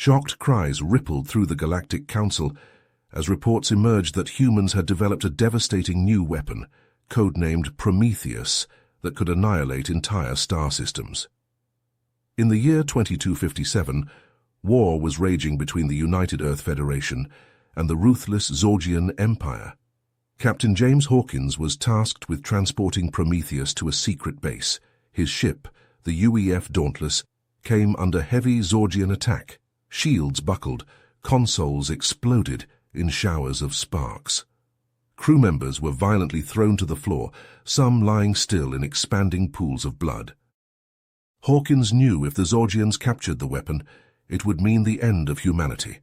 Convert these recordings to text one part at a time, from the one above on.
Shocked cries rippled through the Galactic Council as reports emerged that humans had developed a devastating new weapon, codenamed Prometheus, that could annihilate entire star systems. In the year 2257, war was raging between the United Earth Federation and the ruthless Zorgian Empire. Captain James Hawkins was tasked with transporting Prometheus to a secret base. His ship, the UEF Dauntless, came under heavy Zorgian attack. Shields buckled, consoles exploded in showers of sparks. Crew members were violently thrown to the floor, some lying still in expanding pools of blood. Hawkins knew if the Zorgians captured the weapon, it would mean the end of humanity.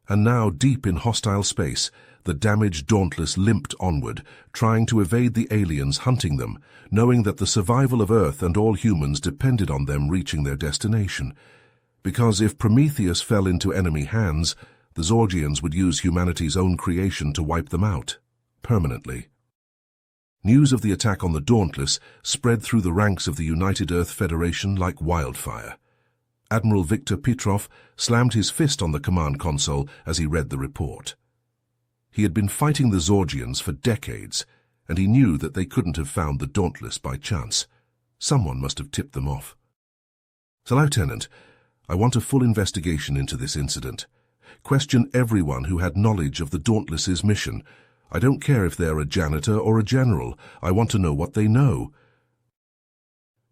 And now, deep in hostile space, the damaged Dauntless limped onward, trying to evade the aliens hunting them, knowing that the survival of Earth and all humans depended on them reaching their destination. Because if Prometheus fell into enemy hands, the Zorgians would use humanity's own creation to wipe them out, permanently. News of the attack on the Dauntless spread through the ranks of the United Earth Federation like wildfire. Admiral Victor Petrov slammed his fist on the command console as he read the report. He had been fighting the Zorgians for decades, and he knew that they couldn't have found the Dauntless by chance. Someone must have tipped them off. So, Lieutenant, I want a full investigation into this incident. Question everyone who had knowledge of the Dauntless's mission. I don't care if they're a janitor or a general. I want to know what they know.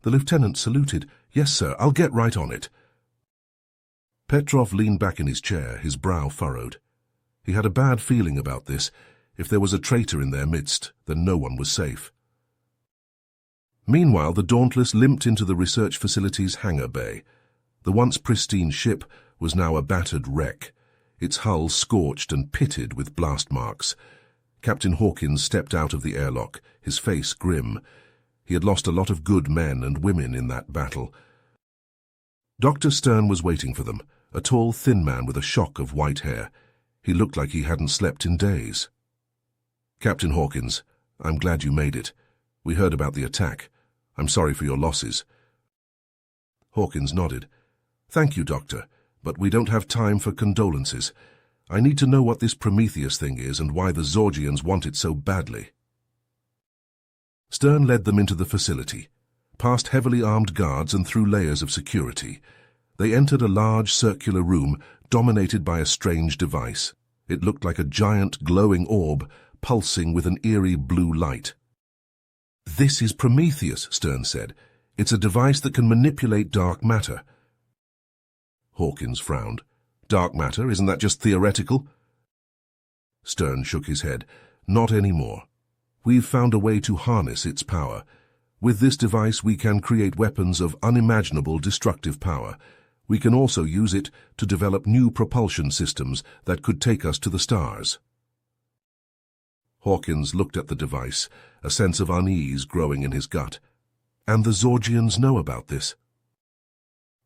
The lieutenant saluted. Yes, sir, I'll get right on it. Petrov leaned back in his chair, his brow furrowed. He had a bad feeling about this. If there was a traitor in their midst, then no one was safe. Meanwhile, the Dauntless limped into the research facility's hangar bay. The once pristine ship was now a battered wreck, its hull scorched and pitted with blast marks. Captain Hawkins stepped out of the airlock, his face grim. He had lost a lot of good men and women in that battle. Dr. Stern was waiting for them, a tall, thin man with a shock of white hair. He looked like he hadn't slept in days. Captain Hawkins, I'm glad you made it. We heard about the attack. I'm sorry for your losses. Hawkins nodded. Thank you, Doctor, but we don't have time for condolences. I need to know what this Prometheus thing is and why the Zorgians want it so badly. Stern led them into the facility, past heavily armed guards and through layers of security. They entered a large circular room dominated by a strange device. It looked like a giant glowing orb pulsing with an eerie blue light. This is Prometheus, Stern said. It's a device that can manipulate dark matter. Hawkins frowned. Dark matter, isn't that just theoretical? Stern shook his head. Not anymore. We've found a way to harness its power. With this device we can create weapons of unimaginable destructive power. We can also use it to develop new propulsion systems that could take us to the stars. Hawkins looked at the device, a sense of unease growing in his gut. And the Zorgians know about this?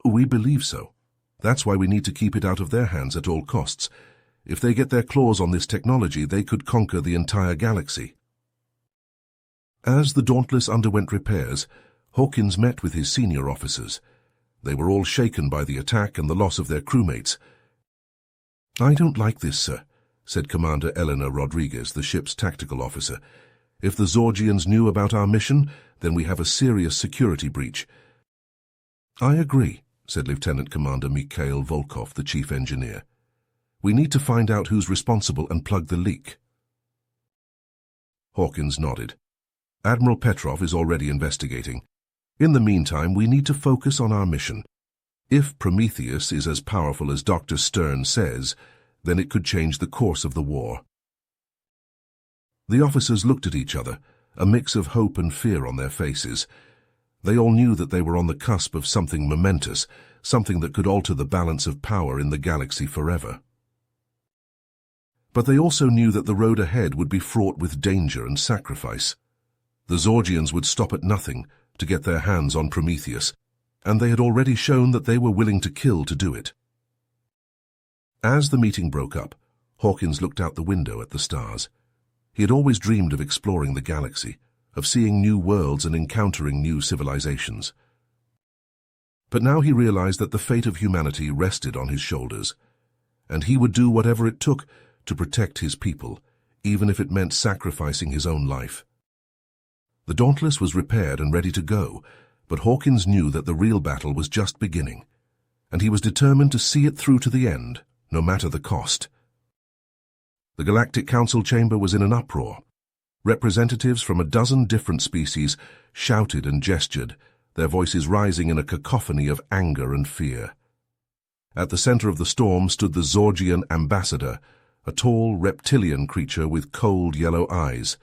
We believe so. That's why we need to keep it out of their hands at all costs. If they get their claws on this technology, they could conquer the entire galaxy. As the Dauntless underwent repairs, Hawkins met with his senior officers. They were all shaken by the attack and the loss of their crewmates. I don't like this, sir, said Commander Eleanor Rodriguez, the ship's tactical officer. If the Zorgians knew about our mission, then we have a serious security breach. I agree, said Lieutenant Commander Mikhail Volkov, the chief engineer. We need to find out who's responsible and plug the leak. Hawkins nodded. Admiral Petrov is already investigating. In the meantime, we need to focus on our mission. If Prometheus is as powerful as Dr. Stern says, then it could change the course of the war. The officers looked at each other, a mix of hope and fear on their faces. They all knew that they were on the cusp of something momentous, something that could alter the balance of power in the galaxy forever. But they also knew that the road ahead would be fraught with danger and sacrifice. The Zorgians would stop at nothing to get their hands on Prometheus, and they had already shown that they were willing to kill to do it. As the meeting broke up, Hawkins looked out the window at the stars. He had always dreamed of exploring the galaxy, of seeing new worlds and encountering new civilizations. But now he realized that the fate of humanity rested on his shoulders, and he would do whatever it took to protect his people, even if it meant sacrificing his own life. The Dauntless was repaired and ready to go, but Hawkins knew that the real battle was just beginning, and he was determined to see it through to the end, no matter the cost. The Galactic Council chamber was in an uproar. Representatives from a dozen different species shouted and gestured, their voices rising in a cacophony of anger and fear. At the center of the storm stood the Zorgian ambassador, a tall reptilian creature with cold yellow eyes.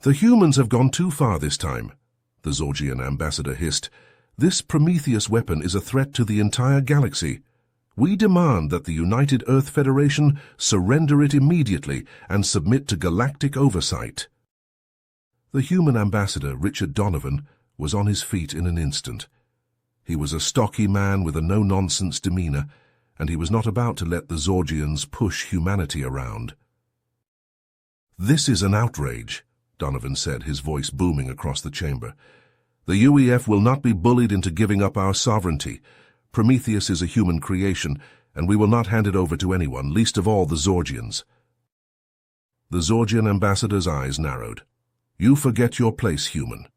"The humans have gone too far this time," the Zorgian ambassador hissed. "This Prometheus weapon is a threat to the entire galaxy. We demand that the United Earth Federation surrender it immediately and submit to galactic oversight." The human ambassador, Richard Donovan, was on his feet in an instant. He was a stocky man with a no-nonsense demeanor, and he was not about to let the Zorgians push humanity around. "This is an outrage," Donovan said, his voice booming across the chamber. "The UEF will not be bullied into giving up our sovereignty. Prometheus is a human creation, and we will not hand it over to anyone, least of all the Zorgians." The Zorgian ambassador's eyes narrowed. "You forget your place, human.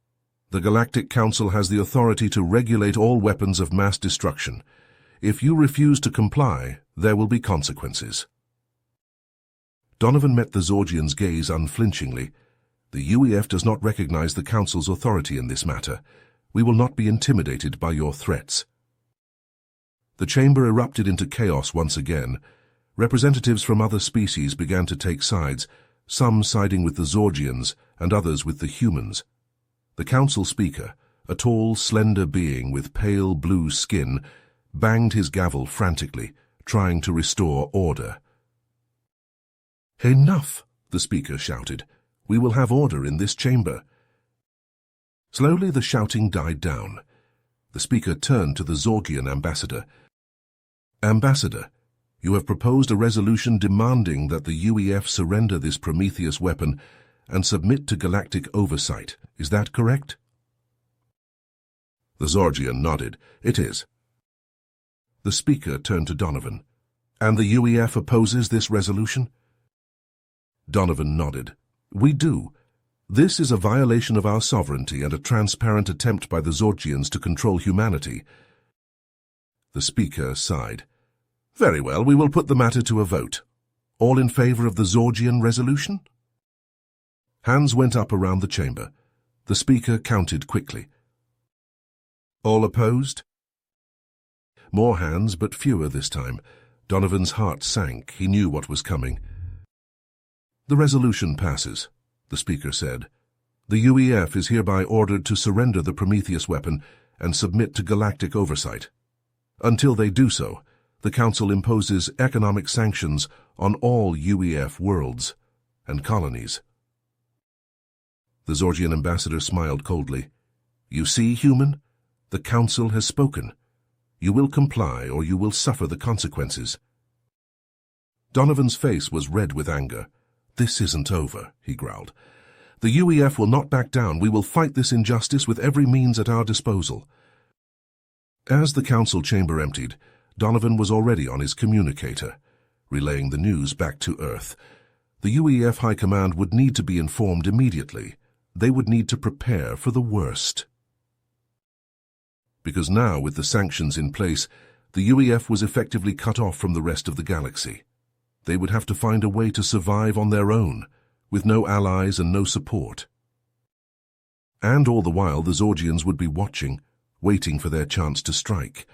The Galactic Council has the authority to regulate all weapons of mass destruction. If you refuse to comply, there will be consequences." Donovan met the Zorgian's gaze unflinchingly. "The UEF does not recognize the Council's authority in this matter. We will not be intimidated by your threats." The chamber erupted into chaos once again. Representatives from other species began to take sides, some siding with the Zorgians and others with the humans. The council speaker, a tall, slender being with pale blue skin, banged his gavel frantically, trying to restore order. "Enough!" the speaker shouted. "We will have order in this chamber." Slowly the shouting died down. The speaker turned to the Zorgian ambassador. "Ambassador, you have proposed a resolution demanding that the UEF surrender this Prometheus weapon and submit to galactic oversight. Is that correct?" The Zorgian nodded. "It is." The speaker turned to Donovan. "And the UEF opposes this resolution?" Donovan nodded. "We do. This is a violation of our sovereignty and a transparent attempt by the Zorgians to control humanity." The speaker sighed. "Very well, we will put the matter to a vote. All in favor of the Zorgian resolution?" Hands went up around the chamber. The speaker counted quickly. "All opposed?" More hands, but fewer this time. Donovan's heart sank. He knew what was coming. "The resolution passes," the speaker said. "The UEF is hereby ordered to surrender the Prometheus weapon and submit to galactic oversight. Until they do so, the Council imposes economic sanctions on all UEF worlds and colonies." The Zorgian ambassador smiled coldly. "You see, human? The Council has spoken. You will comply or you will suffer the consequences." Donovan's face was red with anger. "This isn't over," he growled. "The UEF will not back down. We will fight this injustice with every means at our disposal." As the council chamber emptied, Donovan was already on his communicator, relaying the news back to Earth. The UEF High Command would need to be informed immediately. They would need to prepare for the worst. Because now, with the sanctions in place, the UEF was effectively cut off from the rest of the galaxy. They would have to find a way to survive on their own, with no allies and no support. And all the while, the Zorgians would be watching, waiting for their chance to strike.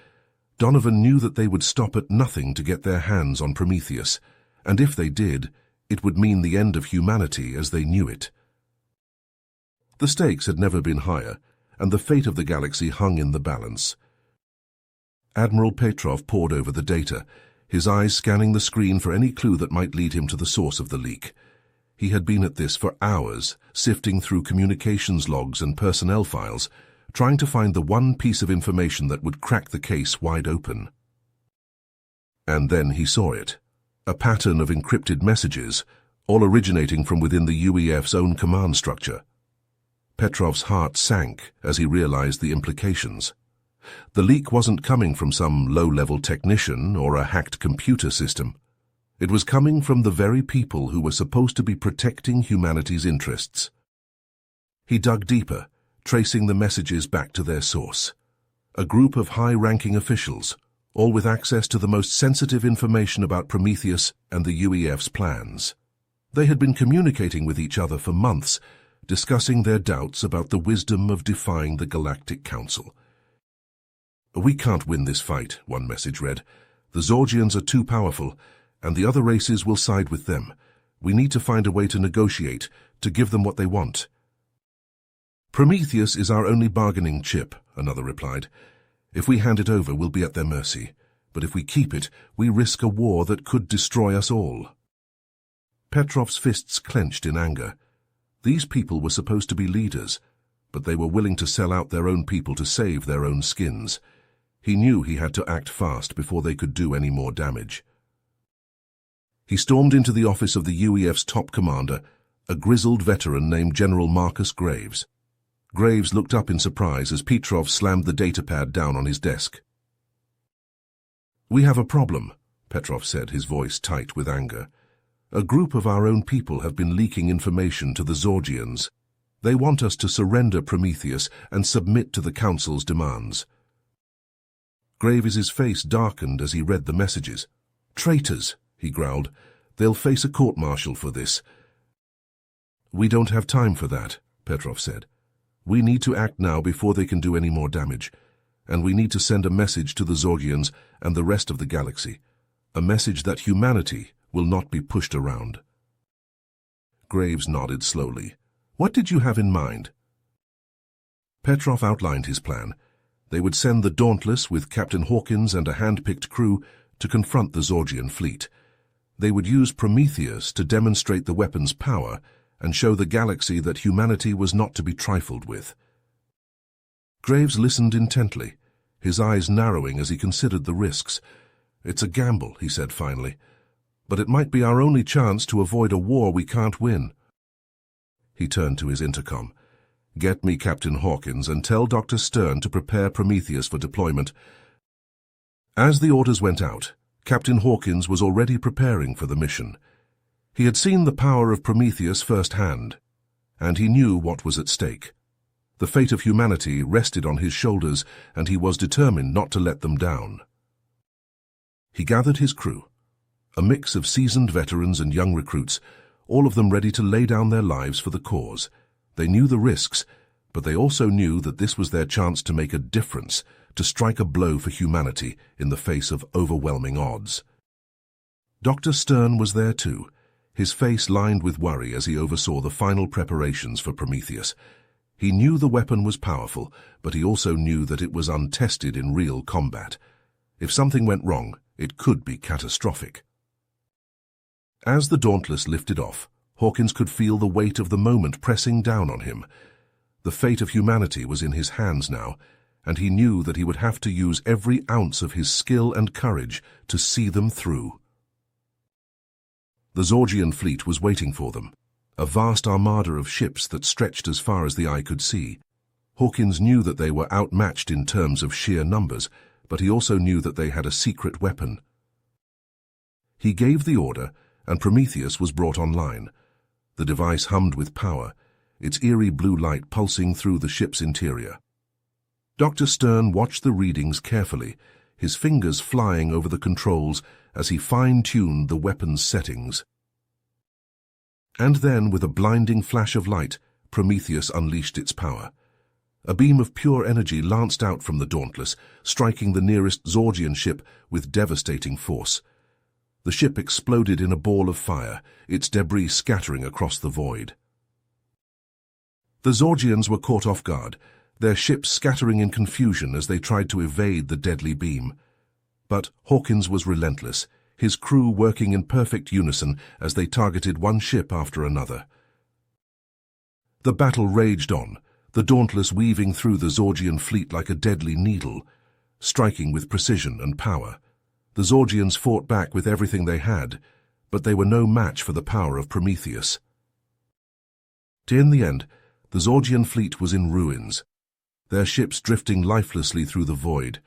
Donovan knew that they would stop at nothing to get their hands on Prometheus, and if they did, it would mean the end of humanity as they knew it. The stakes had never been higher, and the fate of the galaxy hung in the balance. Admiral Petrov pored over the data, his eyes scanning the screen for any clue that might lead him to the source of the leak. He had been at this for hours, sifting through communications logs and personnel files, trying to find the one piece of information that would crack the case wide open. And then he saw it, a pattern of encrypted messages, all originating from within the UEF's own command structure. Petrov's heart sank as he realized the implications. The leak wasn't coming from some low-level technician or a hacked computer system. It was coming from the very people who were supposed to be protecting humanity's interests. He dug deeper, tracing the messages back to their source. A group of high-ranking officials, all with access to the most sensitive information about Prometheus and the UEF's plans. They had been communicating with each other for months, discussing their doubts about the wisdom of defying the Galactic Council. "We can't win this fight," one message read. "The Zorgians are too powerful, and the other races will side with them. We need to find a way to negotiate, to give them what they want." "Prometheus is our only bargaining chip," another replied. "If we hand it over, we'll be at their mercy. But if we keep it, we risk a war that could destroy us all." Petrov's fists clenched in anger. These people were supposed to be leaders, but they were willing to sell out their own people to save their own skins. He knew he had to act fast before they could do any more damage. He stormed into the office of the UEF's top commander, a grizzled veteran named General Marcus Graves. Graves looked up in surprise as Petrov slammed the datapad down on his desk. "We have a problem," Petrov said, his voice tight with anger. "A group of our own people have been leaking information to the Zorgians. They want us to surrender Prometheus and submit to the Council's demands." Graves' face darkened as he read the messages. "Traitors," he growled. "They'll face a court-martial for this." "We don't have time for that," Petrov said. "We need to act now before they can do any more damage. And we need to send a message to the Zorgians and the rest of the galaxy. A message that humanity will not be pushed around." Graves nodded slowly. "What did you have in mind?" Petrov outlined his plan. They would send the Dauntless with Captain Hawkins and a hand-picked crew to confront the Zorgian fleet. They would use Prometheus to demonstrate the weapon's power and show the galaxy that humanity was not to be trifled with. Graves listened intently, his eyes narrowing as he considered the risks. "It's a gamble," he said finally, "but it might be our only chance to avoid a war we can't win." He turned to his intercom. "Get me Captain Hawkins and tell Dr. Stern to prepare Prometheus for deployment." As the orders went out, Captain Hawkins was already preparing for the mission. He had seen the power of Prometheus firsthand, and he knew what was at stake. The fate of humanity rested on his shoulders, and he was determined not to let them down. He gathered his crew, a mix of seasoned veterans and young recruits, all of them ready to lay down their lives for the cause. They knew the risks, but they also knew that this was their chance to make a difference, to strike a blow for humanity in the face of overwhelming odds. Dr. Stern was there too, his face lined with worry as he oversaw the final preparations for Prometheus. He knew the weapon was powerful, but he also knew that it was untested in real combat. If something went wrong, it could be catastrophic. As the Dauntless lifted off, Hawkins could feel the weight of the moment pressing down on him. The fate of humanity was in his hands now, and he knew that he would have to use every ounce of his skill and courage to see them through. The Zorgian fleet was waiting for them, a vast armada of ships that stretched as far as the eye could see. Hawkins knew that they were outmatched in terms of sheer numbers, but he also knew that they had a secret weapon. He gave the order, and Prometheus was brought online. The device hummed with power, its eerie blue light pulsing through the ship's interior. Dr. Stern watched the readings carefully, his fingers flying over the controls as he fine-tuned the weapon's settings. And then, with a blinding flash of light, Prometheus unleashed its power. A beam of pure energy lanced out from the Dauntless, striking the nearest Zorgian ship with devastating force. The ship exploded in a ball of fire, its debris scattering across the void. The Zorgians were caught off guard, their ship scattering in confusion as they tried to evade the deadly beam. But Hawkins was relentless, his crew working in perfect unison as they targeted one ship after another. The battle raged on, the Dauntless weaving through the Zorgian fleet like a deadly needle, striking with precision and power. The Zorgians fought back with everything they had, but they were no match for the power of Prometheus. In the end, the Zorgian fleet was in ruins. their ships drifting lifelessly through the void.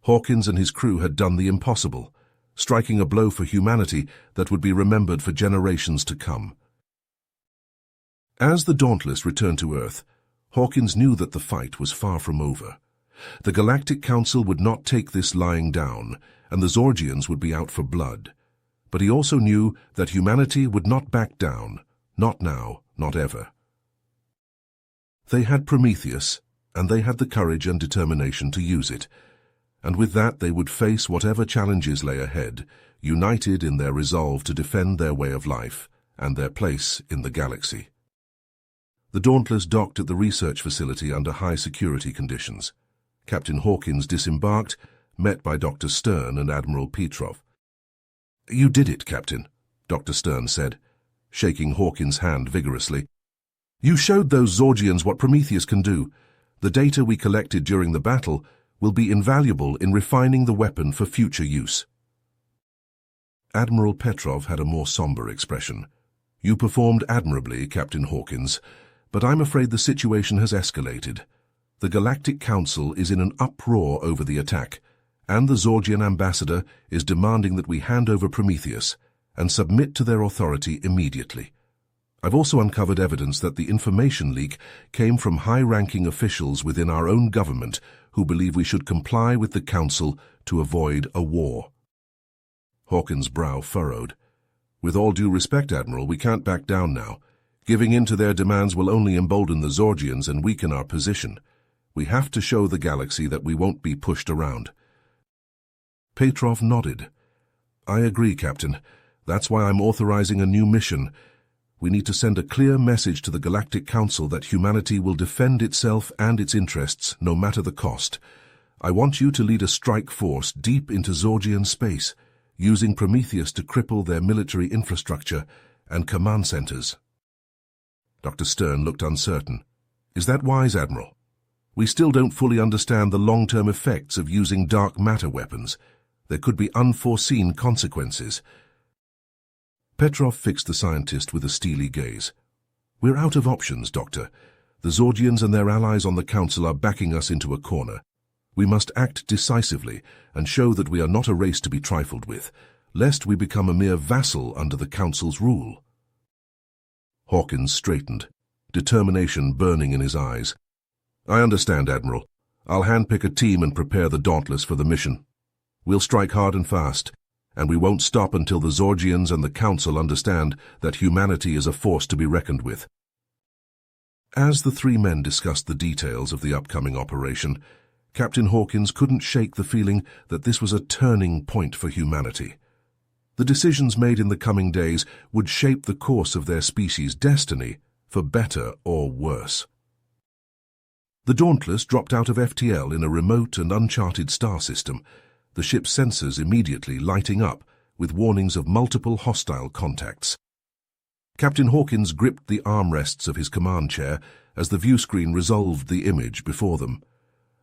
Hawkins and his crew had done the impossible, striking a blow for humanity that would be remembered for generations to come. As the Dauntless returned to Earth, Hawkins knew that the fight was far from over. The Galactic Council would not take this lying down, and the Zorgians would be out for blood. But he also knew that humanity would not back down, not now, not ever. They had Prometheus, and they had the courage and determination to use it, and with that they would face whatever challenges lay ahead, united in their resolve to defend their way of life and their place in the galaxy. The Dauntless docked at the research facility under high security conditions. Captain Hawkins disembarked, met by Dr. Stern and Admiral Petrov. "You did it, Captain," Dr. Stern said, shaking Hawkins' hand vigorously. "You showed those Zorgians what Prometheus can do. The data we collected during the battle will be invaluable in refining the weapon for future use." Admiral Petrov had a more somber expression. "You performed admirably, Captain Hawkins, but I'm afraid the situation has escalated. The Galactic Council is in an uproar over the attack, and the Zorgian ambassador is demanding that we hand over Prometheus and submit to their authority immediately. I've also uncovered evidence that the information leak came from high-ranking officials within our own government who believe we should comply with the Council to avoid a war." Hawkins' brow furrowed. "With all due respect, Admiral, we can't back down now. Giving in to their demands will only embolden the Zorgians and weaken our position. We have to show the galaxy that we won't be pushed around." Petrov nodded. "I agree, Captain. That's why I'm authorizing a new mission. We need to send a clear message to the Galactic Council that humanity will defend itself and its interests, no matter the cost. I want you to lead a strike force deep into Zorgian space, using Prometheus to cripple their military infrastructure and command centers." Dr. Stern looked uncertain. "Is that wise, Admiral? We still don't fully understand the long-term effects of using dark matter weapons. There could be unforeseen consequences." Petrov fixed the scientist with a steely gaze. "We're out of options, Doctor. The Zorgians and their allies on the Council are backing us into a corner. We must act decisively and show that we are not a race to be trifled with, lest we become a mere vassal under the Council's rule." Hawkins straightened, determination burning in his eyes. "I understand, Admiral. I'll handpick a team and prepare the Dauntless for the mission. We'll strike hard and fast, and we won't stop until the Zorgians and the Council understand that humanity is a force to be reckoned with." As the three men discussed the details of the upcoming operation, Captain Hawkins couldn't shake the feeling that this was a turning point for humanity. The decisions made in the coming days would shape the course of their species' destiny, for better or worse. The Dauntless dropped out of FTL in a remote and uncharted star system, the ship's sensors immediately lighting up with warnings of multiple hostile contacts. Captain Hawkins gripped the armrests of his command chair as the viewscreen resolved the image before them.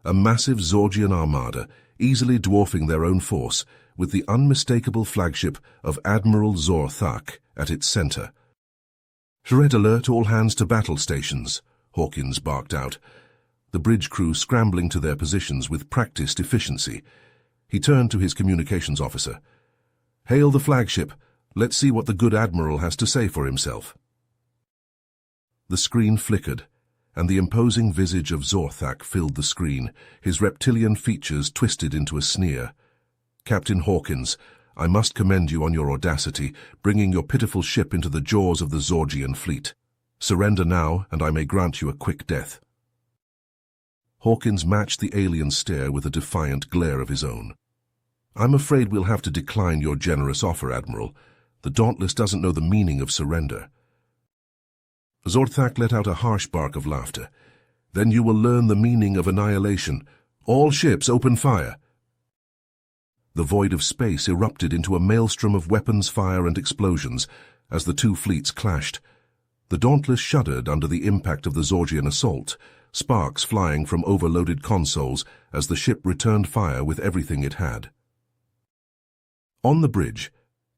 A massive Zorgian armada, easily dwarfing their own force, with the unmistakable flagship of Admiral Zor-Thak at its center. "Red alert, all hands to battle stations," Hawkins barked out, the bridge crew scrambling to their positions with practiced efficiency. He turned to his communications officer. "Hail the flagship. Let's see what the good Admiral has to say for himself." The screen flickered, and the imposing visage of Zor-Thak filled the screen, his reptilian features twisted into a sneer. "Captain Hawkins, I must commend you on your audacity, bringing your pitiful ship into the jaws of the Zorgian fleet. Surrender now, and I may grant you a quick death." Hawkins matched the alien stare with a defiant glare of his own. "I'm afraid we'll have to decline your generous offer, Admiral. The Dauntless doesn't know the meaning of surrender." Zor-Thak let out a harsh bark of laughter. "Then you will learn the meaning of annihilation. All ships open fire." The void of space erupted into a maelstrom of weapons fire and explosions as the two fleets clashed. The Dauntless shuddered under the impact of the Zorgian assault, sparks flying from overloaded consoles as the ship returned fire with everything it had. On the bridge,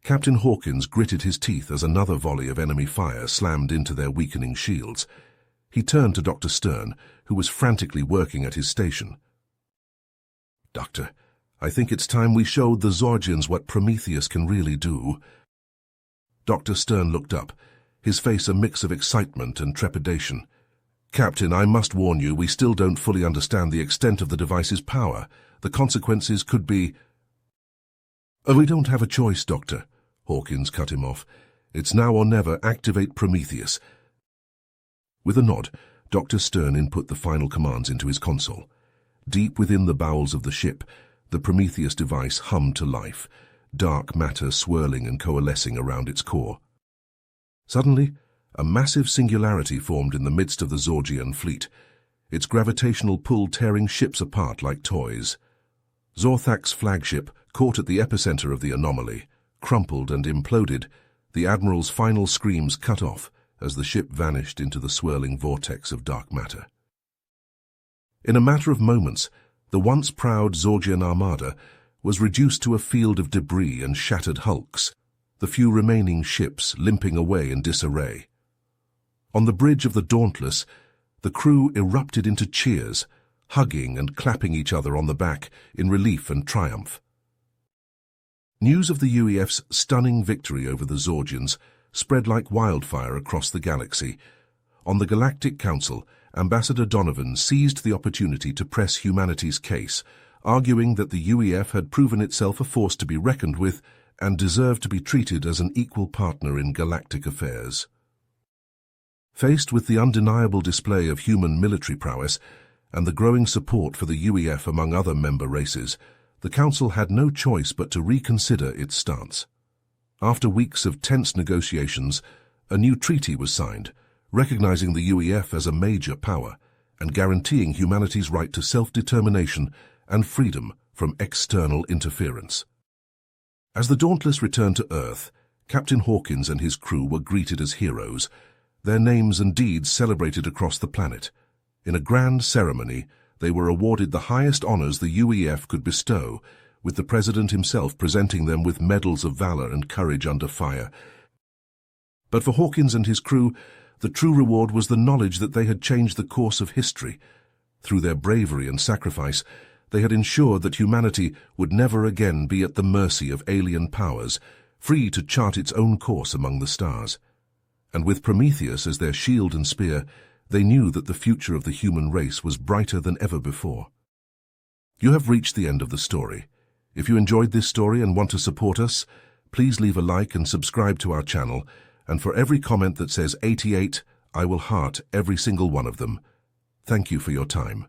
Captain Hawkins gritted his teeth as another volley of enemy fire slammed into their weakening shields. He turned to Dr. Stern, who was frantically working at his station. "Doctor, I think it's time we showed the Zorgians what Prometheus can really do." Dr. Stern looked up, his face a mix of excitement and trepidation. "Captain, I must warn you, we still don't fully understand the extent of the device's power. The consequences could be—" "We don't have a choice, Doctor," Hawkins cut him off. "It's now or never. Activate Prometheus." With a nod, Dr. Stern input the final commands into his console. Deep within the bowels of the ship, the Prometheus device hummed to life, dark matter swirling and coalescing around its core. Suddenly, a massive singularity formed in the midst of the Zorgian fleet, its gravitational pull tearing ships apart like toys. Zorthak's flagship, caught at the epicenter of the anomaly, crumpled and imploded, the Admiral's final screams cut off as the ship vanished into the swirling vortex of dark matter. In a matter of moments, the once proud Zorgian armada was reduced to a field of debris and shattered hulks, the few remaining ships limping away in disarray. On the bridge of the Dauntless, the crew erupted into cheers, hugging and clapping each other on the back in relief and triumph. News of the UEF's stunning victory over the Zorgians spread like wildfire across the galaxy. On the Galactic Council, Ambassador Donovan seized the opportunity to press humanity's case, arguing that the UEF had proven itself a force to be reckoned with and deserved to be treated as an equal partner in galactic affairs. Faced with the undeniable display of human military prowess and the growing support for the UEF among other member races, the Council had no choice but to reconsider its stance. After weeks of tense negotiations, a new treaty was signed, recognizing the UEF as a major power and guaranteeing humanity's right to self-determination and freedom from external interference. As the Dauntless returned to Earth, Captain Hawkins and his crew were greeted as heroes, their names and deeds celebrated across the planet. In a grand ceremony, they were awarded the highest honors the UEF could bestow, with the President himself presenting them with medals of valor and courage under fire. But for Hawkins and his crew, the true reward was the knowledge that they had changed the course of history. Through their bravery and sacrifice, they had ensured that humanity would never again be at the mercy of alien powers, free to chart its own course among the stars. And with Prometheus as their shield and spear, they knew that the future of the human race was brighter than ever before. You have reached the end of the story. If you enjoyed this story and want to support us, please leave a like and subscribe to our channel, and for every comment that says 88, I will heart every single one of them. Thank you for your time.